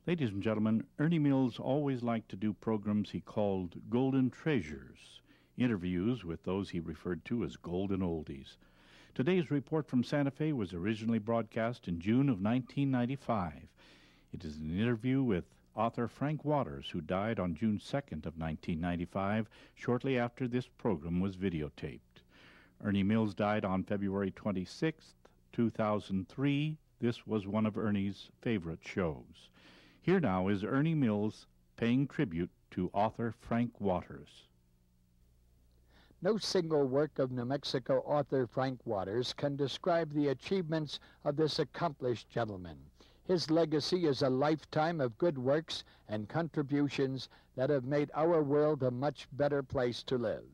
Ladies and gentlemen, Ernie Mills always liked to do programs he called Golden Treasures, interviews with those he referred to as golden oldies. Today's report from Santa Fe was originally broadcast in June of 1995. It is an interview with author Frank Waters, who died on June 2nd of 1995, shortly after this program was videotaped. Ernie Mills died on February 26th, 2003. This was one of Ernie's favorite shows. Here now is Ernie Mills paying tribute to author Frank Waters. No single work of New Mexico author Frank Waters can describe the achievements of this accomplished gentleman. His legacy is a lifetime of good works and contributions that have made our world a much better place to live.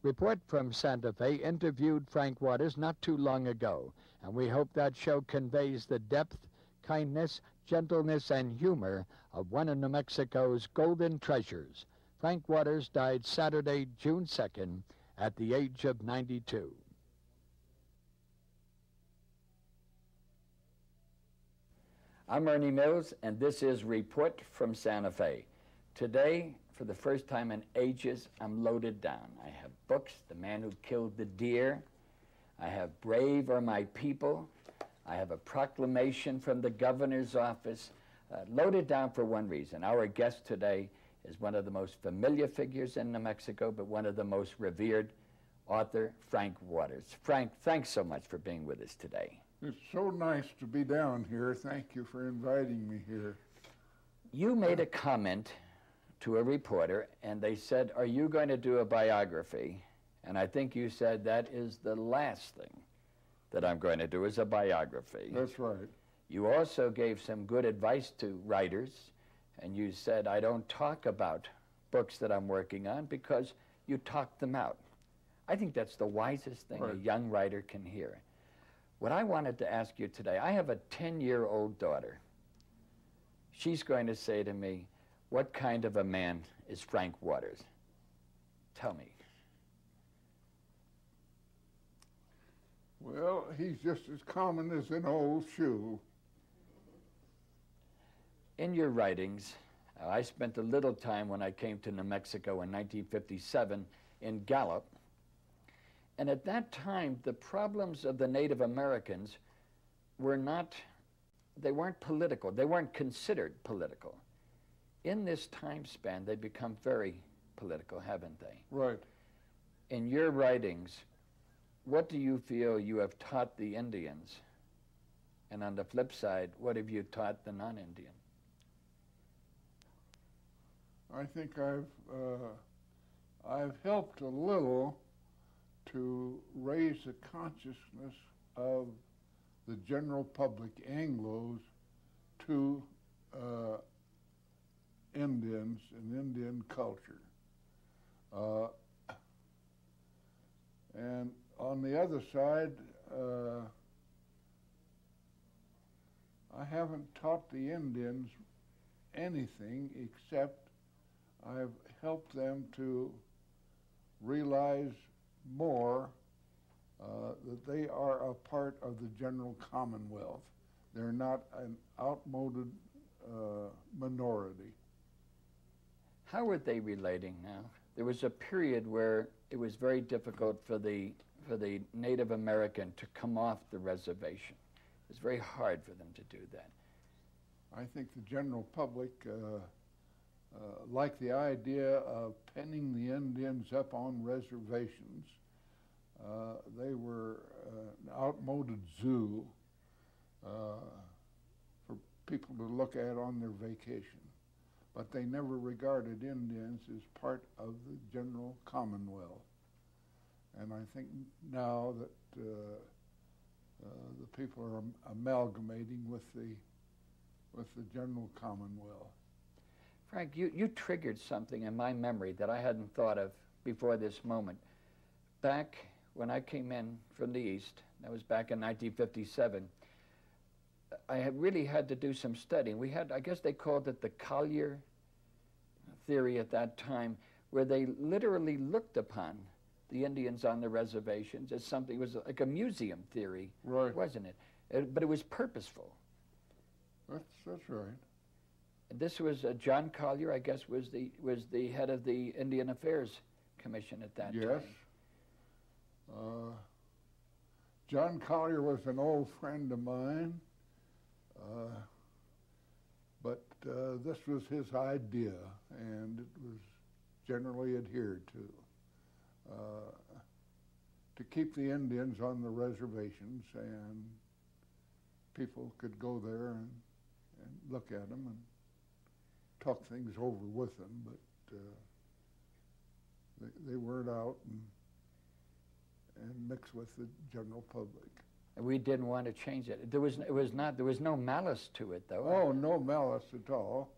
Report from Santa Fe interviewed Frank Waters not too long ago, and we hope that show conveys the depth, kindness, gentleness, and humor of one of New Mexico's golden treasures. Frank Waters died Saturday, June 2nd, at the age of 92. I'm Ernie Mills, and this is Report from Santa Fe. Today, for the first time in ages, I'm loaded down. I have books, The Man Who Killed the Deer. I have Brave Are My People. I have a proclamation from the governor's office, loaded down for one reason. Our guest today is one of the most familiar figures in New Mexico, but one of the most revered, author Frank Waters. Frank, thanks so much for being with us today. It's so nice to be down here. Thank you for inviting me here. You made a comment to a reporter, and they said, "Are you going to do a biography?" And I think you said, "That is the last thing that I'm going to do is a biography." That's right. You also gave some good advice to writers, and you said, "I don't talk about books that I'm working on because you talk them out." I think that's the wisest thing a young writer can hear. What I wanted to ask you today, I have a 10-year-old daughter. She's going to say to me, "What kind of a man is Frank Waters?" Tell me. Well, he's just as common as an old shoe. In your writings, I spent a little time when I came to New Mexico in 1957 in Gallup, and at that time the problems of the Native Americans they weren't political, they weren't considered political. In this time span, they become very political, haven't they? Right. In your writings, what do you feel you have taught the Indians? And on the flip side, what have you taught the non-Indian? I think I've helped a little to raise the consciousness of the general public, Anglos, to Indians and Indian culture. And on the other side, I haven't taught the Indians anything except I've helped them to realize more that they are a part of the general commonwealth. They're not an outmoded minority. How are they relating now? There was a period where it was very difficult for the Native American to come off the reservation. It was very hard for them to do that. I think the general public like the idea of penning the Indians up on reservations. They were an outmoded zoo for people to look at on their vacation. But they never regarded Indians as part of the general commonwealth. And I think now that the people are amalgamating with the general commonwealth. Frank, you triggered something in my memory that I hadn't thought of before this moment. Back when I came in from the East, that was back in 1957, I had really had to do some studying. We had, I guess they called it the Collier theory at that time, where they literally looked upon the Indians on the reservations as something, it was like a museum theory, right, wasn't it? But it was purposeful. That's right. This was John Collier, I guess, was the head of the Indian Affairs Commission at that Yes. John Collier was an old friend of mine, but this was his idea, and it was generally adhered to keep the Indians on the reservations, and people could go there and look at them and talk things over with them, but they weren't out and mix with the general public. And we didn't want to change it. There was no malice to it, though. Oh, no malice at all.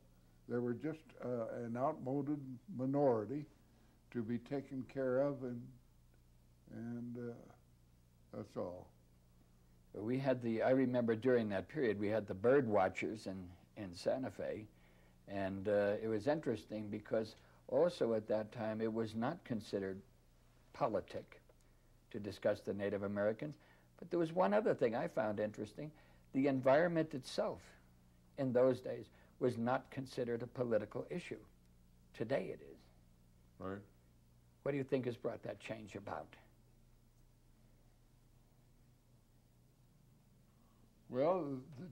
They were just an outmoded minority to be taken care of, and that's all. We had I remember during that period, we had the bird watchers in Santa Fe, and it was interesting because also at that time it was not considered politic to discuss the Native Americans. But there was one other thing I found interesting. The environment itself in those days was not considered a political issue. Today it is. Right. What do you think has brought that change about? Well, the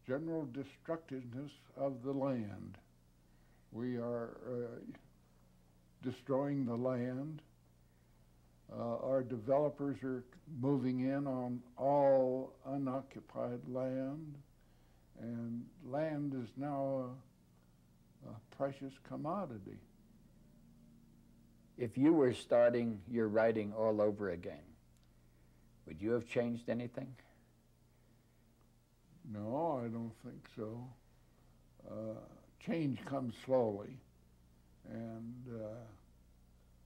general destructiveness of the land. We are destroying the land. Our developers are moving in on all unoccupied land, and land is now a precious commodity. If you were starting your writing all over again, would you have changed anything? No, I don't think so. Change comes slowly, and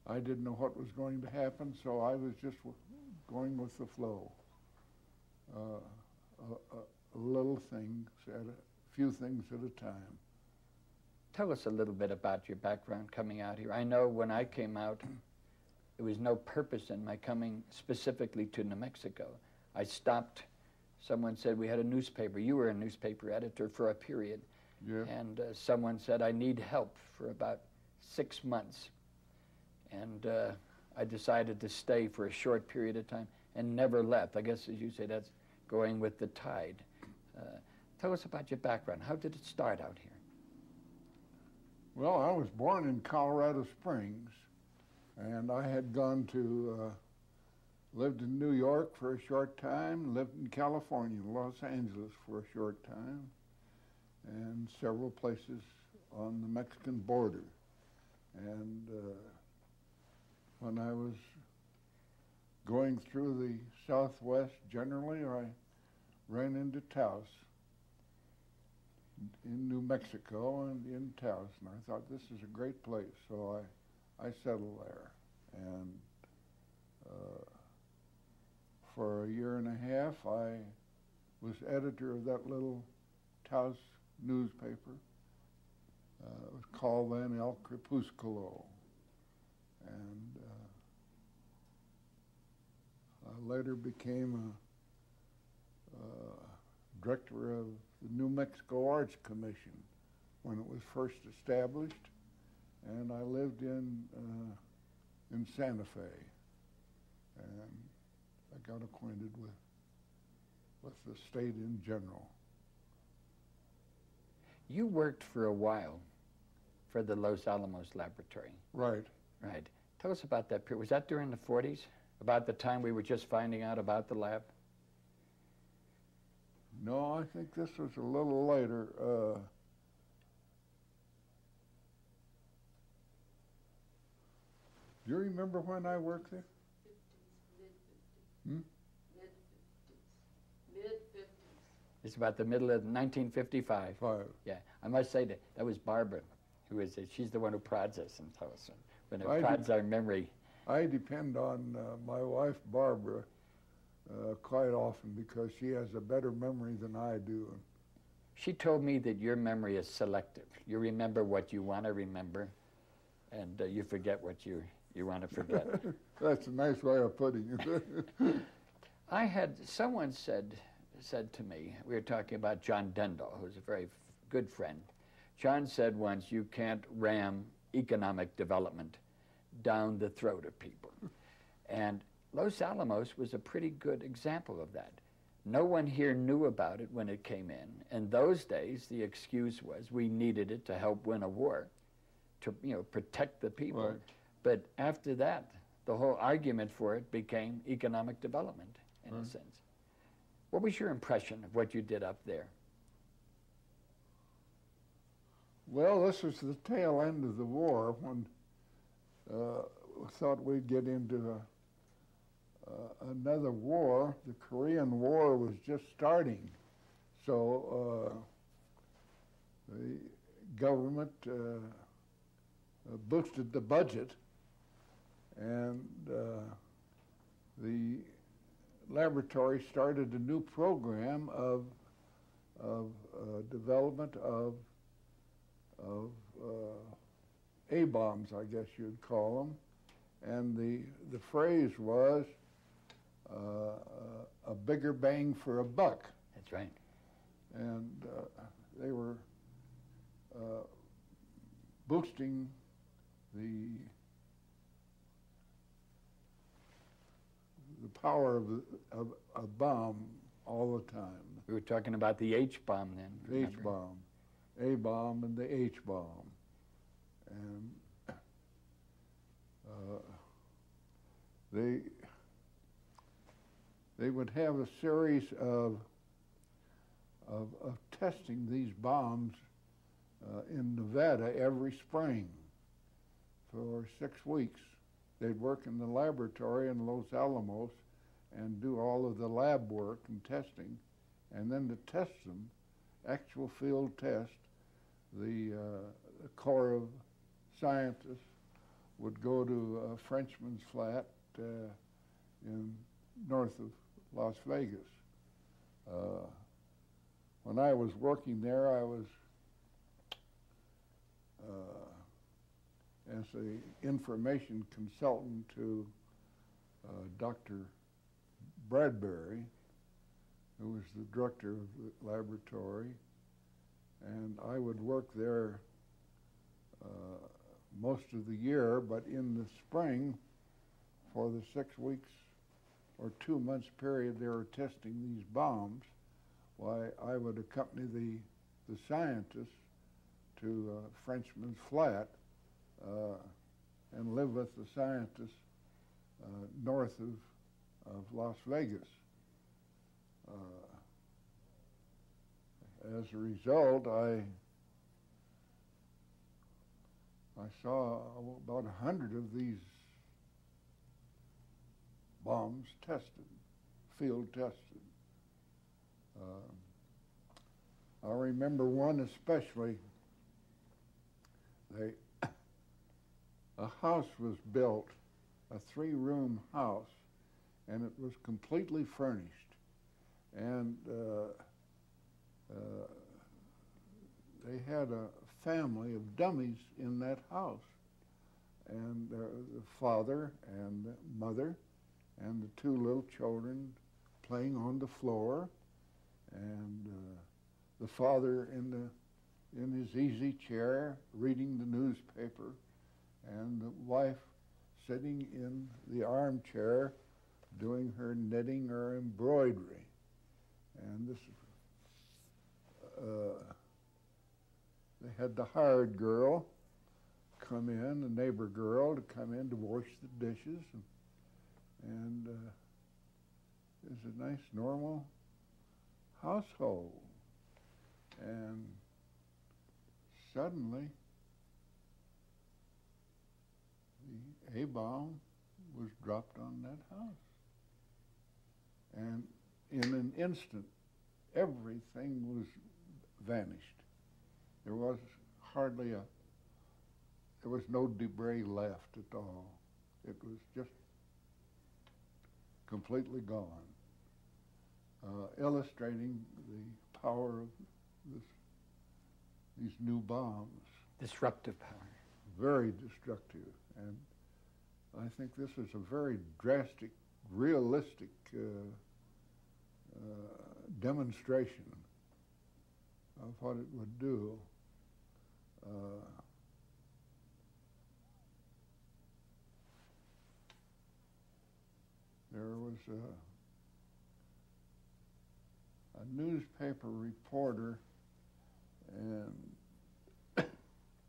I didn't know what was going to happen, so I was just going with the flow. Little things, a few things at a time. Tell us a little bit about your background coming out here. I know when I came out, there was no purpose in my coming specifically to New Mexico. I stopped. Someone said we had a newspaper. You were a newspaper editor for a period. Yeah. And someone said, I need help for about 6 months. And I decided to stay for a short period of time and never left. I guess, as you say, that's going with the tide. Tell us about your background. How did it start out here? Well, I was born in Colorado Springs, and I had gone to, lived in New York for a short time, lived in California, Los Angeles for a short time, and several places on the Mexican border. And when I was going through the Southwest generally, I ran into Taos in New Mexico and in Taos, and I thought this is a great place, so I settled there. And for a year and a half, I was editor of that little Taos newspaper. It was called then El Crepusculo. And I later became a director of the New Mexico Arts Commission when it was first established, and I lived in Santa Fe, and I got acquainted with the state in general. You worked for a while for the Los Alamos Laboratory. Right. Right. Tell us about that period. Was that during the 40s? About the time we were just finding out about the lab? No, I think this was a little later. Do you remember when I worked there? Mid-50s. It's about the middle of 1955. Yeah, I must say that was Barbara, who is she's the one who prods us and tells us when it prods our memory. I depend on my wife Barbara quite often because she has a better memory than I do. She told me that your memory is selective. You remember what you want to remember, and you forget what you want to forget. That's a nice way of putting it. Someone said to me, we were talking about John Dendall, who's a very good friend. John said once, you can't ram economic development down the throat of people. And Los Alamos was a pretty good example of that. No one here knew about it when it came in. In those days, the excuse was we needed it to help win a war, to protect the people. Right. But after that, the whole argument for it became economic development, in a sense. What was your impression of what you did up there? Well, this was the tail end of the war when we thought we'd get into another war. The Korean War was just starting. So the government boosted the budget, and the laboratory started a new program of development of A-bombs, I guess you'd call them. And the phrase was a bigger bang for a buck. That's right. And they were boosting the power of a bomb all the time. We were talking about the H-bomb then. Remember? H-bomb, A-bomb, and the H-bomb. And they would have a series of testing these bombs in Nevada every spring for 6 weeks. They'd work in the laboratory in Los Alamos and do all of the lab work and testing, and then to test them, actual field test, the Corps of Scientists would go to Frenchman's Flat in north of Las Vegas. When I was working there, I was as an information consultant to Dr. Bradbury, who was the director of the laboratory, and I would work there most of the year, but in the spring, for the 6 weeks or 2 months period they were testing these bombs, why, I would accompany the scientists to Frenchman's Flat and live with the scientists north of Las Vegas. As a result, I saw about 100 of these bombs tested, field tested. I remember one especially. A house was built, a 3-room house, and it was completely furnished. And they had a family of dummies in that house, and the father and the mother and the 2 little children playing on the floor, and the father in his easy chair reading the newspaper, and the wife sitting in the armchair doing her knitting or embroidery. And this, they had the hired girl come in, the neighbor girl, to come in to wash the dishes, and it was a nice, normal household. And suddenly, the A-bomb was dropped on that house. And in an instant, everything was vanished. There was there was no debris left at all. It was just completely gone, illustrating the power of these new bombs. Disruptive power. Very destructive. And I think this is a very drastic, realistic demonstration of what it would do. There was a newspaper reporter and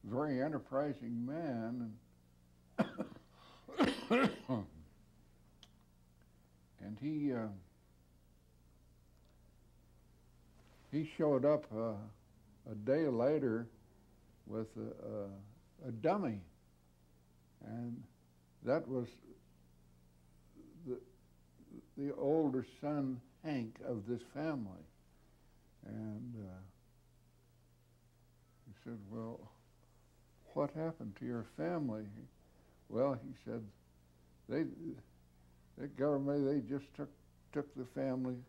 very enterprising man, and he showed up a day later with a dummy, and that was the older son, Hank, of this family. And he said, well, what happened to your family? Well, he said, the government, they just took the family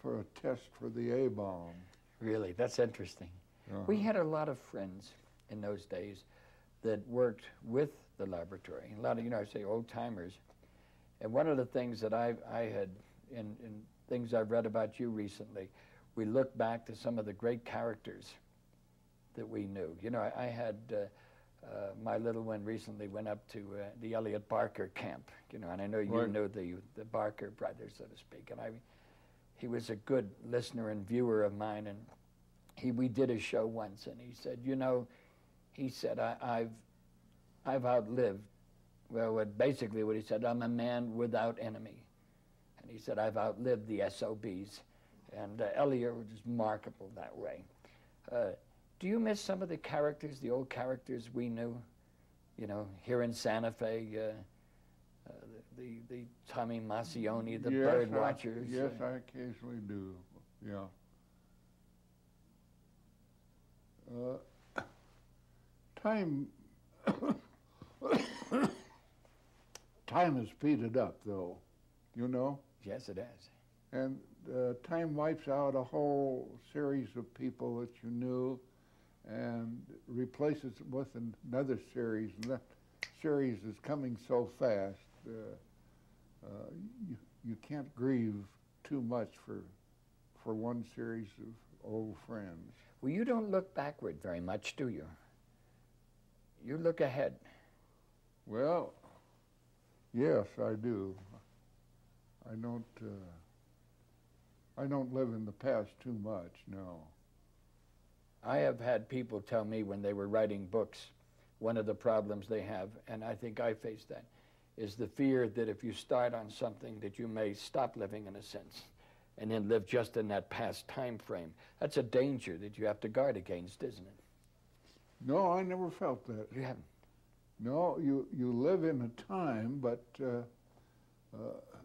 for a test for the A-bomb. Really, that's interesting. We had a lot of friends in those days that worked with the laboratory. A lot of, I say old-timers. And one of the things that I had, in things I've read about you recently, we look back to some of the great characters that we knew. I had, my little one recently went up to the Elliott Barker camp, and I know you knew the Barker brothers, so to speak. And he was a good listener and viewer of mine, and we did a show once, and he said, he said, I've outlived, well, basically what he said, I'm a man without enemy. And he said, I've outlived the SOBs. And Elliott was remarkable that way. Do you miss some of the characters, the old characters we knew? Here in Santa Fe, the Tommy Massioni, the bird watchers. Yes, I occasionally do, yeah. Time has speeded up, though, Yes, it has. And time wipes out a whole series of people that you knew and replaces it with another series. And that series is coming so fast, you can't grieve too much for one series of old friends. Well, you don't look backward very much, do you? You look ahead. Well, yes, I do. I don't live in the past too much, no. I have had people tell me when they were writing books, one of the problems they have, and I think I face that, is the fear that if you start on something that you may stop living in a sense and then live just in that past time frame. That's a danger that you have to guard against, isn't it? No, I never felt that. You haven't? No, you live in a time, but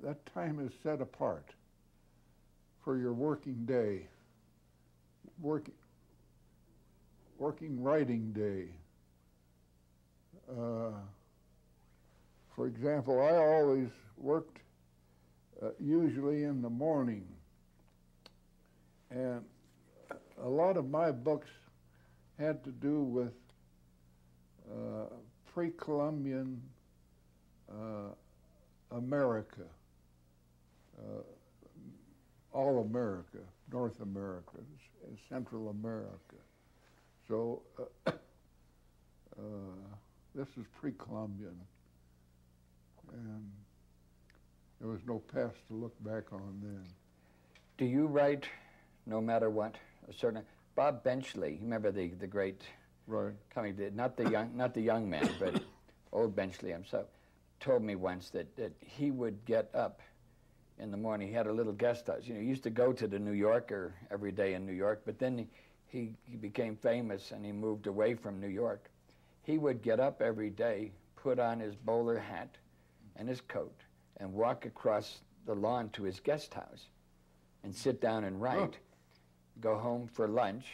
that time is set apart for your working day, working writing day. For example, I always worked usually in the morning, and a lot of my books had to do with pre-Columbian America, all America, North America, Central America. So this is pre-Columbian, and there was no past to look back on then. Do you write, no matter what, a certain... Bob Benchley, remember the great... Right. Not the young man, but old Benchley himself, told me once that he would get up in the morning. He had a little guest house. He used to go to the New Yorker every day in New York, but then he became famous and he moved away from New York. He would get up every day, put on his bowler hat and his coat, and walk across the lawn to his guest house and sit down and write, go home for lunch,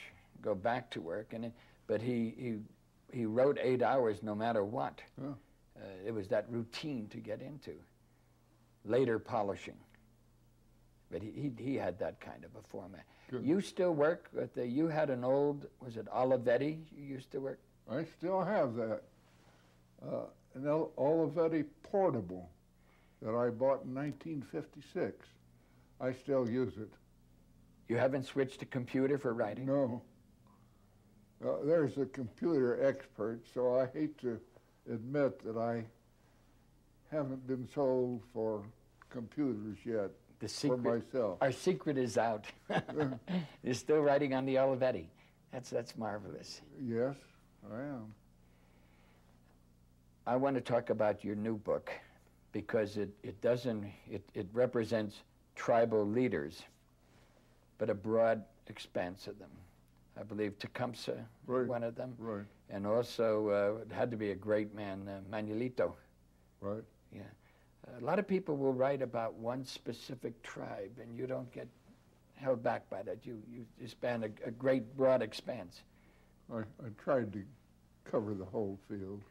go back to work, but he wrote 8 hours no matter what. It was that routine to get into. Later polishing. But he had that kind of a format. Good. You still work with you had an old, was it Olivetti you used to work? I still have that. An Olivetti portable that I bought in 1956. I still use it. You haven't switched to computer for writing? No. There's a computer expert, so I hate to admit that I haven't been sold for computers yet. The secret, for myself. Our secret is out. You're still writing on the Olivetti. That's marvelous. Yes, I am. I want to talk about your new book because it represents tribal leaders, but a broad expanse of them. I believe Tecumseh, Right. one of them, Right, and also it had to be a great man, Manuelito. right. Yeah, a lot of people will write about one specific tribe, and you don't get held back by that. You span a great broad expanse. I tried to cover the whole field.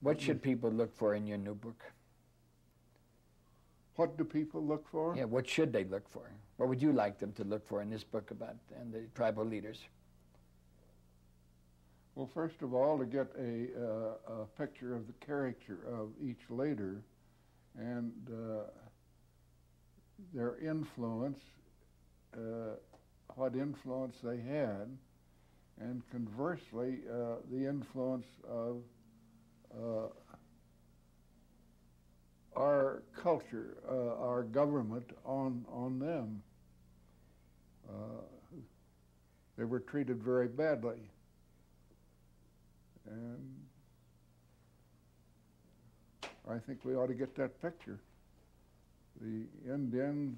What should people look for in your new book? What do people look for? Yeah, what should they look for? What would you like them to look for in this book about and the tribal leaders? Well, first of all, to get a picture of the character of each leader and their influence, what influence they had, and conversely, the influence of our culture, our government on them. They were treated very badly. And I think we ought to get that picture. The Indian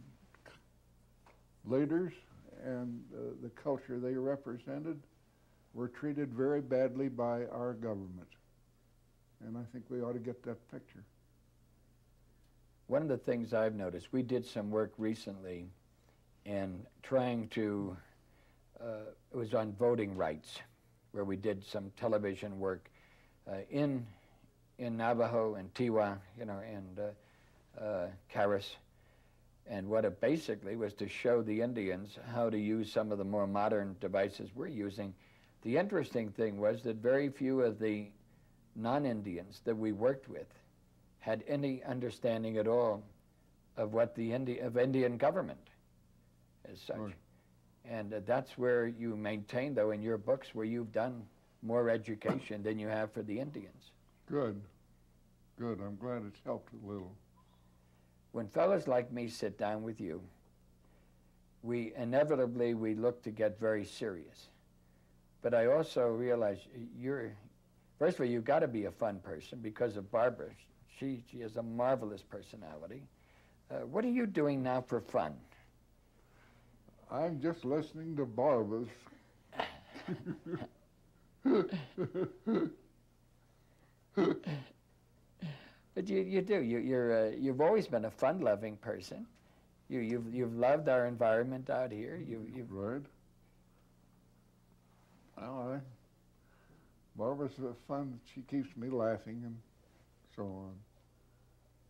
leaders and the culture they represented were treated very badly by our government. And I think we ought to get that picture. One of the things I've noticed, we did some work recently in trying to, it was on voting rights, where we did some television work in Navajo and Tiwa, and Caris. And what it basically was to show the Indians how to use some of the more modern devices we're using. The interesting thing was that very few of the non-Indians that we worked with had any understanding at all of what the Indian government as such. Right. And that's where you maintain, though, in your books, where you've done more education than you have for the Indians. Good. Good. I'm glad it's helped a little. When fellows like me sit down with you, we inevitably look to get very serious. But I also realize first of all, you've got to be a fun person because of Barbara. She has a marvelous personality. What are you doing now for fun? I'm just listening to Barbara's. But you do. You've always been a fun-loving person. You've loved our environment out here. Right. Well, Barbara's fun. She keeps me laughing and so on.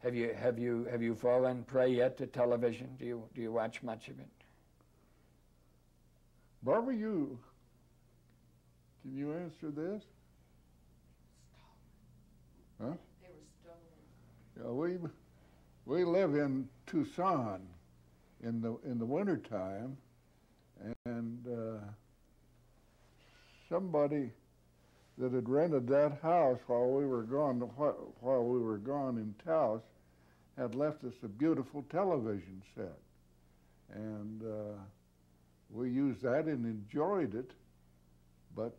Have you fallen prey yet to television? Do you watch much of it? Barbara, can you answer this? Huh? They were stolen. Yeah, we live in Tucson in the wintertime, and somebody that had rented that house while we were gone in Taos had left us a beautiful television set, and we used that and enjoyed it, but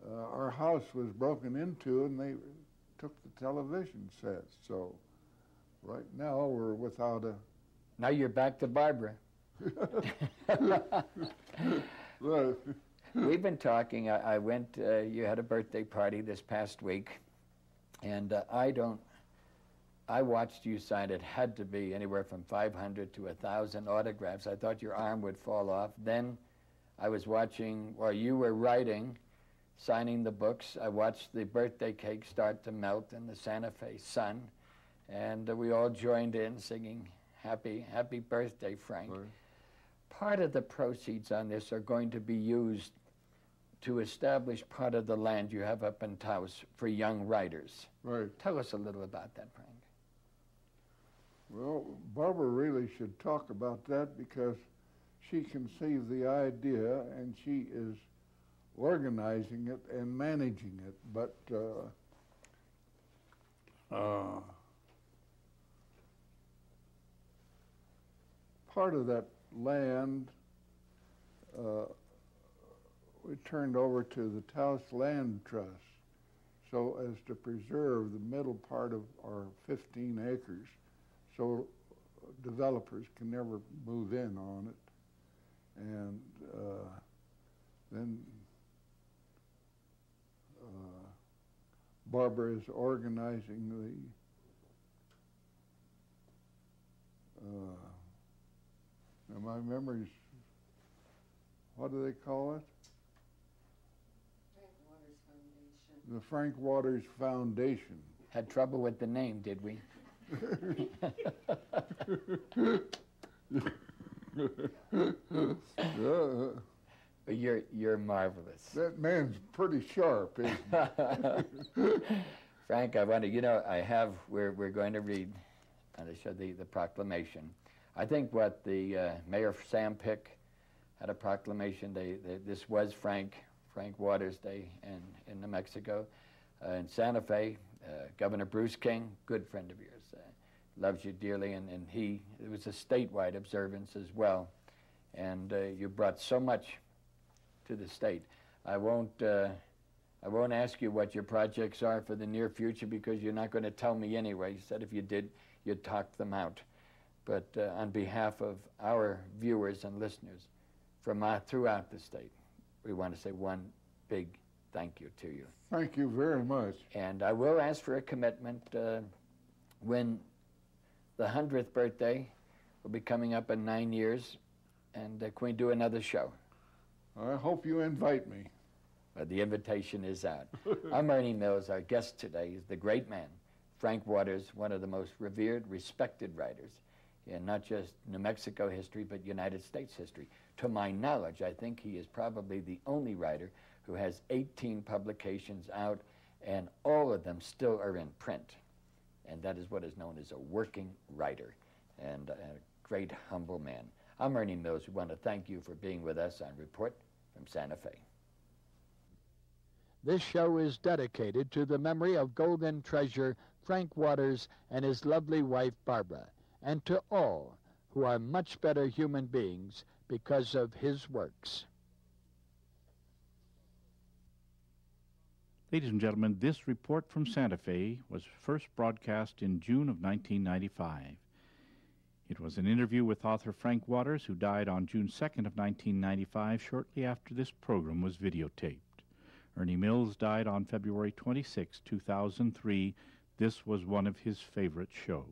our house was broken into and they took the television set. So right now we're without a... Now you're back to Barbara. Right. We've been talking. I went, you had a birthday party this past week, and I watched you sign. It had to be anywhere from 500 to 1,000 autographs. I thought your arm would fall off. Then I was watching, while you were writing, signing the books, I watched the birthday cake start to melt in the Santa Fe sun, and we all joined in singing, happy birthday, Frank. Right. Part of the proceeds on this are going to be used to establish part of the land you have up in Taos for young writers. Right. Tell us a little about that, Frank. Well, Barbara really should talk about that because she conceived the idea and she is organizing it and managing it. But part of that land we turned over to the Taos Land Trust so as to preserve the middle part of our 15 acres so developers can never move in on it. And then Barbara is organizing the my memories, what do they call it? Frank Waters Foundation. The Frank Waters Foundation. Had trouble with the name, did we? You're marvelous. That man's pretty sharp, isn't he? Frank, we're going to read on the show the proclamation. I think what the Mayor Sam Pick had a proclamation. This was Frank Waters Day in New Mexico. In Santa Fe, Governor Bruce King, good friend of yours, loves you dearly, and it was a statewide observance as well. And you brought so much to the state. I won't ask you what your projects are for the near future because you're not going to tell me anyway. You said if you did, you'd talk them out. But on behalf of our viewers and listeners from throughout the state, we want to say one big thank you to you. Thank you very much. And I will ask for a commitment when the 100th birthday will be coming up in 9 years, and can we do another show? I hope you invite me. The invitation is out. I'm Ernie Mills. Our guest today is the great man, Frank Waters, one of the most revered, respected writers in not just New Mexico history, but United States history. To my knowledge, I think he is probably the only writer who has 18 publications out, and all of them still are in print. And that is what is known as a working writer, and a great, humble man. I'm Ernie Mills. We want to thank you for being with us on Report from Santa Fe. This show is dedicated to the memory of Golden Treasure Frank Waters and his lovely wife Barbara, and to all who are much better human beings because of his works. Ladies and gentlemen, this report from Santa Fe was first broadcast in June of 1995. It was an interview with author Frank Waters, who died on June 2nd of 1995, shortly after this program was videotaped. Ernie Mills died on February 26, 2003. This was one of his favorite shows.